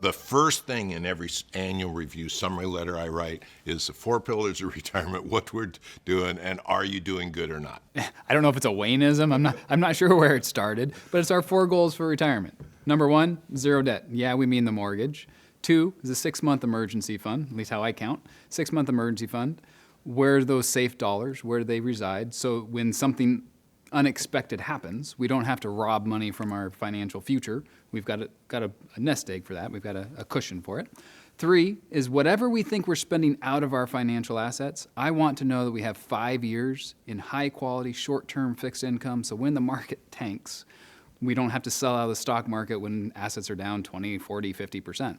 The first thing in every annual review summary letter I write is the 4 pillars of retirement, what we're doing, and are you doing good or not? I don't know if it's a Wayneism. I'm not sure where it started, but it's our 4 goals for retirement. Number 1, 0 debt. Yeah, we mean the mortgage. 2 is a 6-month emergency fund, at least how I count. 6-month emergency fund. Where are those safe dollars? Where do they reside? So when something unexpected happens, we don't have to rob money from our financial future. We've got a nest egg for that. We've got a cushion for it. 3 is whatever we think we're spending out of our financial assets, I want to know that we have 5 years in high quality, short-term fixed income. So when the market tanks, we don't have to sell out of the stock market when assets are down 20, 40, 50%.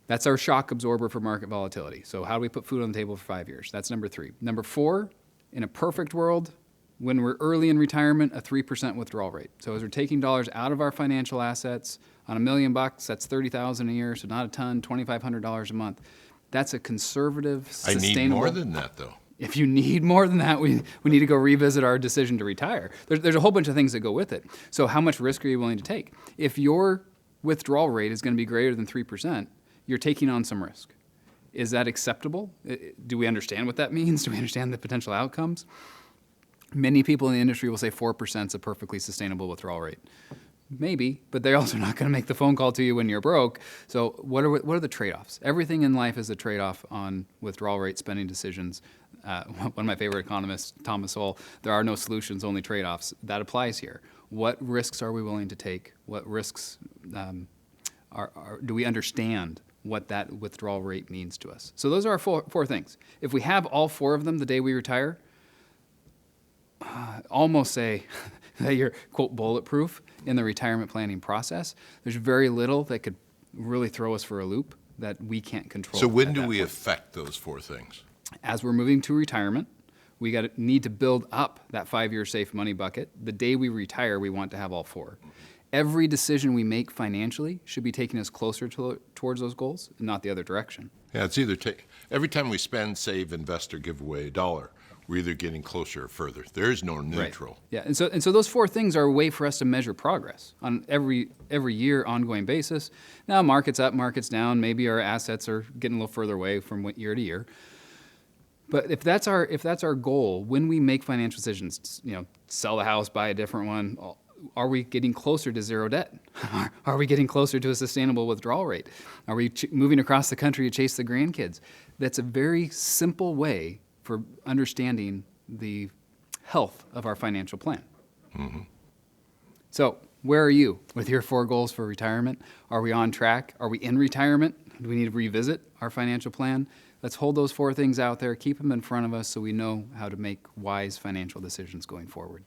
That's our shock absorber for market volatility. So how do we put food on the table for 5 years? That's number 3. Number 4, in a perfect world, when we're early in retirement, a 3% withdrawal rate. So as we're taking dollars out of our financial assets, on $1 million, that's $30,000 a year, so not a ton, $2,500 a month. That's a conservative, sustainable. I need more than that, though. If you need more than that, we need to go revisit our decision to retire. There's a whole bunch of things that go with it. So how much risk are you willing to take? If your withdrawal rate is going to be greater than 3%, you're taking on some risk. Is that acceptable? Do we understand what that means? Do we understand the potential outcomes? Many people in the industry will say 4% is a perfectly sustainable withdrawal rate. Maybe, but they're also not going to make the phone call to you when you're broke. So what are the trade-offs? Everything in life is a trade-off on withdrawal rate spending decisions. One of my favorite economists, Thomas Sowell, there are no solutions, only trade-offs. That applies here. What risks are we willing to take? What risks do we understand what that withdrawal rate means to us? So those are our four things. If we have all 4 of them the day we retire, almost say that you're, quote, bulletproof in the retirement planning process. There's very little that could really throw us for a loop that we can't control. So when do we affect those 4 things? As we're moving to retirement, we need to build up that 5-year safe money bucket. The day we retire, we want to have all 4. Every decision we make financially should be taking us closer towards those goals, and not the other direction. Yeah, it's either every time we spend, save, invest, or give away $1, we're either getting closer or further. There is no neutral. Right. Yeah, and so those 4 things are a way for us to measure progress on every year, ongoing basis. Now, market's up, market's down. Maybe our assets are getting a little further away from year to year. But if that's our goal, when we make financial decisions, sell the house, buy a different one, are we getting closer to 0 debt? Are we getting closer to a sustainable withdrawal rate? Are we moving across the country to chase the grandkids? That's a very simple way for understanding the health of our financial plan. Mm-hmm. So where are you with your 4 goals for retirement? Are we on track? Are we in retirement? Do we need to revisit our financial plan? Let's hold those 4 things out there, keep them in front of us so we know how to make wise financial decisions going forward.